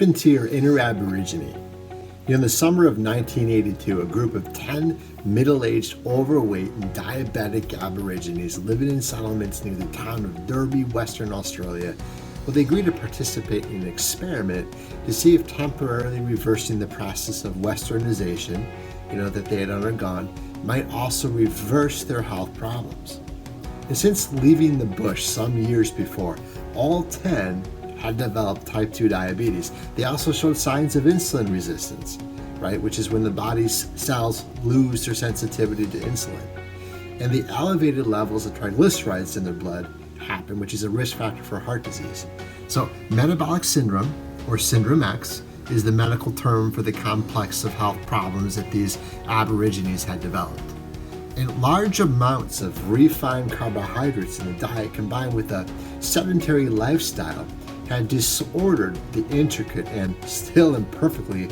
into your inner Aborigine. In the summer of 1982, a group of 10 middle-aged, overweight, and diabetic Aborigines living in settlements near the town of Derby, Western Australia, they agreed to participate in an experiment to see if temporarily reversing the process of westernization, that they had undergone, might also reverse their health problems. And since leaving the bush some years before, all 10 had developed type 2 diabetes. They also showed signs of insulin resistance, right, which is when the body's cells lose their sensitivity to insulin. And the elevated levels of triglycerides in their blood happen, which is a risk factor for heart disease. So metabolic syndrome, or Syndrome X, is the medical term for the complex of health problems that these Aborigines had developed. And large amounts of refined carbohydrates in the diet combined with a sedentary lifestyle had disordered the intricate and still imperfectly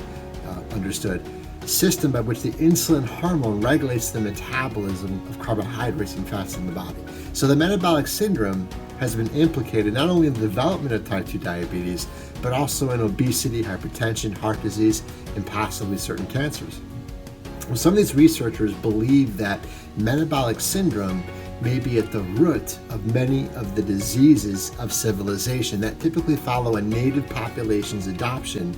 understood system by which the insulin hormone regulates the metabolism of carbohydrates and fats in the body. So the metabolic syndrome has been implicated not only in the development of type 2 diabetes, but also in obesity, hypertension, heart disease, and possibly certain cancers. Well, some of these researchers believe that metabolic syndrome may be at the root of many of the diseases of civilization that typically follow a native population's adoption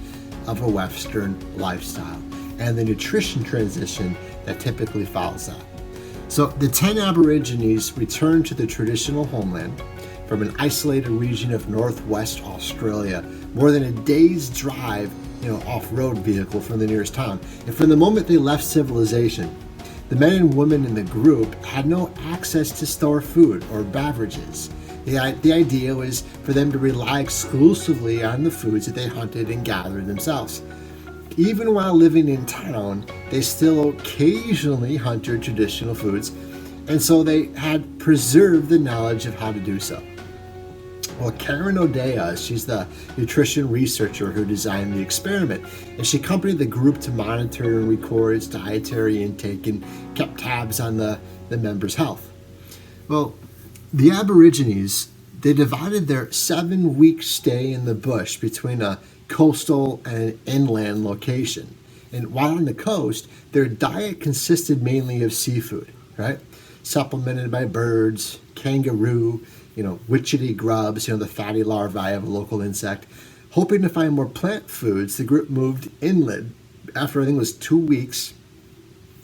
of a Western lifestyle and the nutrition transition that typically follows that. So the 10 Aborigines returned to the traditional homeland from an isolated region of northwest Australia, more than a day's drive, off-road vehicle from the nearest town. And from the moment they left civilization, the men and women in the group had no access to store food or beverages. The idea was for them to rely exclusively on the foods that they hunted and gathered themselves. Even while living in town, they still occasionally hunted traditional foods, and so they had preserved the knowledge of how to do so. Well, Karen O'Dea, she's the nutrition researcher who designed the experiment, and she accompanied the group to monitor and record its dietary intake and kept tabs on the members' health. Well, the Aborigines, they divided their 7-week stay in the bush between a coastal and inland location. And while on the coast, their diet consisted mainly of seafood, right? Supplemented by birds, kangaroo, witchetty grubs, the fatty larvae of a local insect. Hoping to find more plant foods, the group moved inland after I think it was 2 weeks,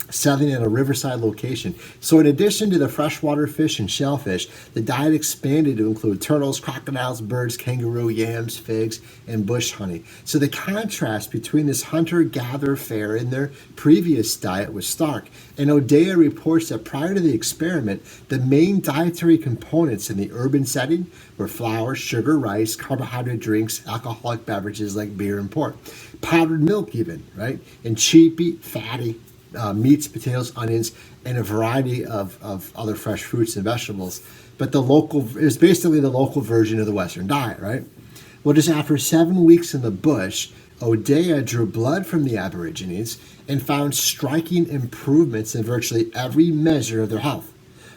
settling at a riverside location. So in addition to the freshwater fish and shellfish, the diet expanded to include turtles, crocodiles, birds, kangaroo, yams, figs, and bush honey. So the contrast between this hunter-gatherer fare and their previous diet was stark. And O'Dea reports that prior to the experiment, the main dietary components in the urban setting were flour, sugar, rice, carbohydrate drinks, alcoholic beverages like beer and pork, powdered milk even, right? And cheap, fatty meats, potatoes, onions, and a variety of other fresh fruits and vegetables. But it was basically the local version of the Western diet, right? Well, just after 7 weeks in the bush, O'Dea drew blood from the Aborigines and found striking improvements in virtually every measure of their health.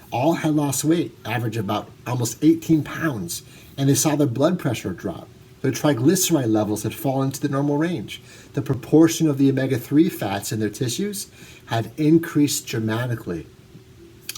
All had lost weight, average about almost 18 pounds, and they saw their blood pressure drop. Their triglyceride levels had fallen to the normal range. The proportion of the omega-3 fats in their tissues had increased dramatically.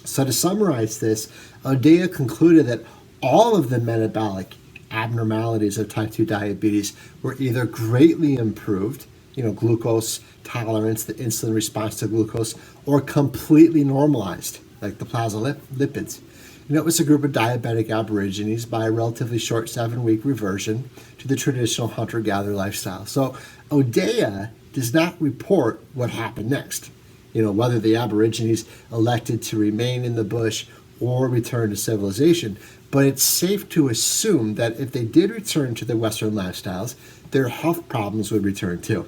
So to summarize this, O'Dea concluded that all of the metabolic abnormalities of type 2 diabetes were either greatly improved, glucose tolerance, the insulin response to glucose, or completely normalized, like the plasma lipids. It was a group of diabetic Aborigines by a relatively short 7-week reversion to the traditional hunter-gatherer lifestyle. So O'Dea does not report what happened next, whether the Aborigines elected to remain in the bush or return to civilization. But it's safe to assume that if they did return to their Western lifestyles, their health problems would return too.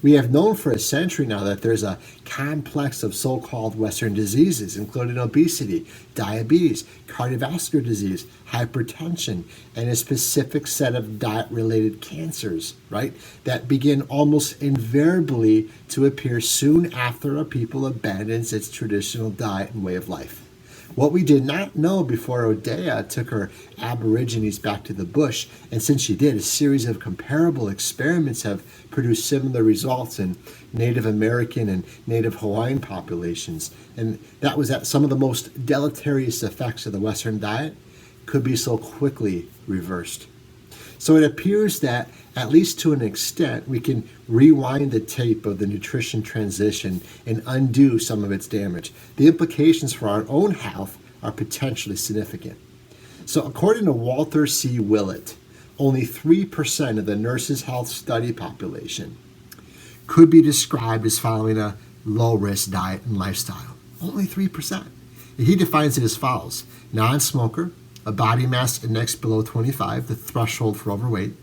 We have known for a century now that there's a complex of so-called Western diseases, including obesity, diabetes, cardiovascular disease, hypertension, and a specific set of diet-related cancers, right, that begin almost invariably to appear soon after a people abandons its traditional diet and way of life. What we did not know before Odea took her Aborigines back to the bush, and since she did, a series of comparable experiments have produced similar results in Native American and Native Hawaiian populations, and that was that some of the most deleterious effects of the Western diet could be so quickly reversed. So it appears that, at least to an extent, we can rewind the tape of the nutrition transition and undo some of its damage. The implications for our own health are potentially significant. So according to Walter C. Willett, only 3% of the nurses' health study population could be described as following a low-risk diet and lifestyle. Only 3%. He defines it as follows: non-smoker, a body mass index below 25, the threshold for overweight,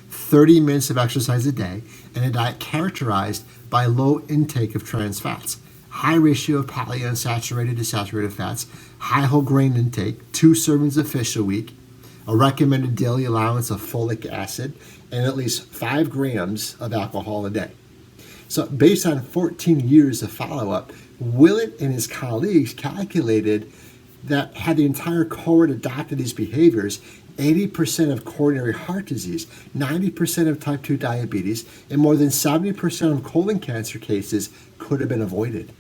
30 minutes of exercise a day, and a diet characterized by low intake of trans fats, high ratio of polyunsaturated to saturated fats, high whole grain intake, 2 servings of fish a week, a recommended daily allowance of folic acid, and at least 5 grams of alcohol a day. So based on 14 years of follow-up, Willett and his colleagues calculated that had the entire cohort adopted these behaviors, 80% of coronary heart disease, 90% of type 2 diabetes, and more than 70% of colon cancer cases could have been avoided.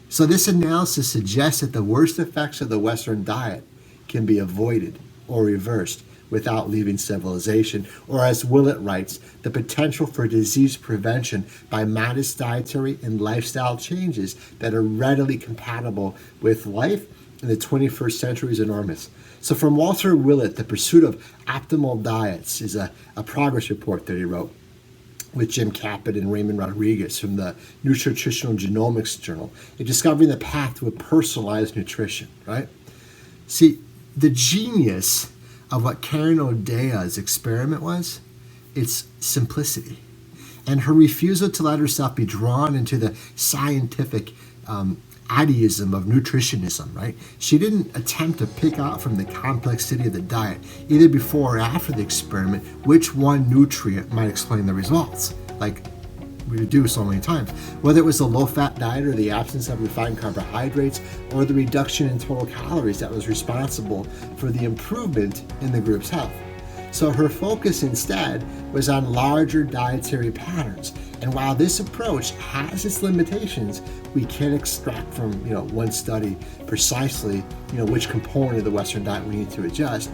So this analysis suggests that the worst effects of the Western diet can be avoided or reversed without leaving civilization, or as Willett writes, the potential for disease prevention by modest dietary and lifestyle changes that are readily compatible with life in the 21st century is enormous. So from Walter Willett, The Pursuit of Optimal Diets is a progress report that he wrote with Jim Caput and Raymond Rodriguez from the Nutritional Genomics Journal, in discovering the path to a personalized nutrition, right? See, the genius of what Karen Odea's experiment was, its simplicity, and her refusal to let herself be drawn into the scientific idealism of nutritionism, right? She didn't attempt to pick out from the complexity of the diet, either before or after the experiment, which one nutrient might explain the results, like we do so many times. Whether it was the low-fat diet or the absence of refined carbohydrates or the reduction in total calories that was responsible for the improvement in the group's health. So her focus instead was on larger dietary patterns. And while this approach has its limitations, we can extract from one study precisely which component of the Western diet we need to adjust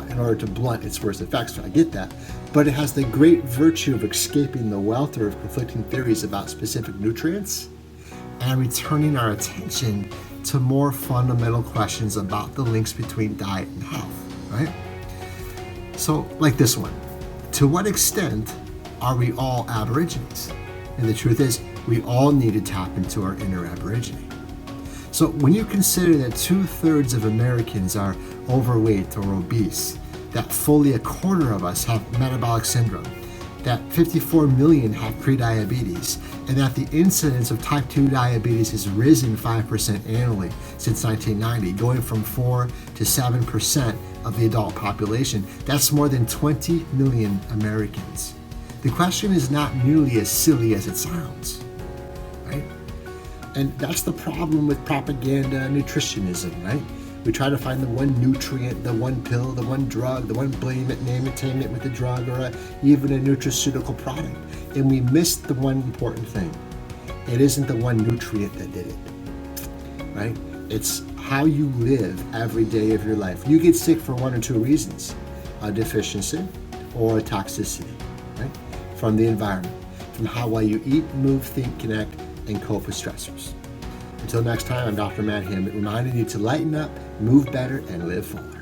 in order to blunt its worst effects. So I get that. But it has the great virtue of escaping the welter of conflicting theories about specific nutrients and returning our attention to more fundamental questions about the links between diet and health, right? So, like this one, to what extent are we all Aborigines? And the truth is, we all need to tap into our inner Aborigine. So when you consider that 2/3 of Americans are overweight or obese, that fully 1/4 of us have metabolic syndrome, that 54 million have prediabetes, and that the incidence of type 2 diabetes has risen 5% annually since 1990, going from 4 to 7% of the adult population, that's more than 20 million Americans. The question is not nearly as silly as it sounds, right? And that's the problem with propaganda nutritionism, right? We try to find the one nutrient, the one pill, the one drug, the one blame it, name it, tame it with a drug or even a nutraceutical product. And we miss the one important thing. It isn't the one nutrient that did it, right? It's how you live every day of your life. You get sick for one or two reasons, a deficiency or a toxicity, right? From the environment, from how well you eat, move, think, connect, and cope with stressors. Until next time, I'm Dr. Matt Hammett, reminding you to lighten up, move better, and live fuller.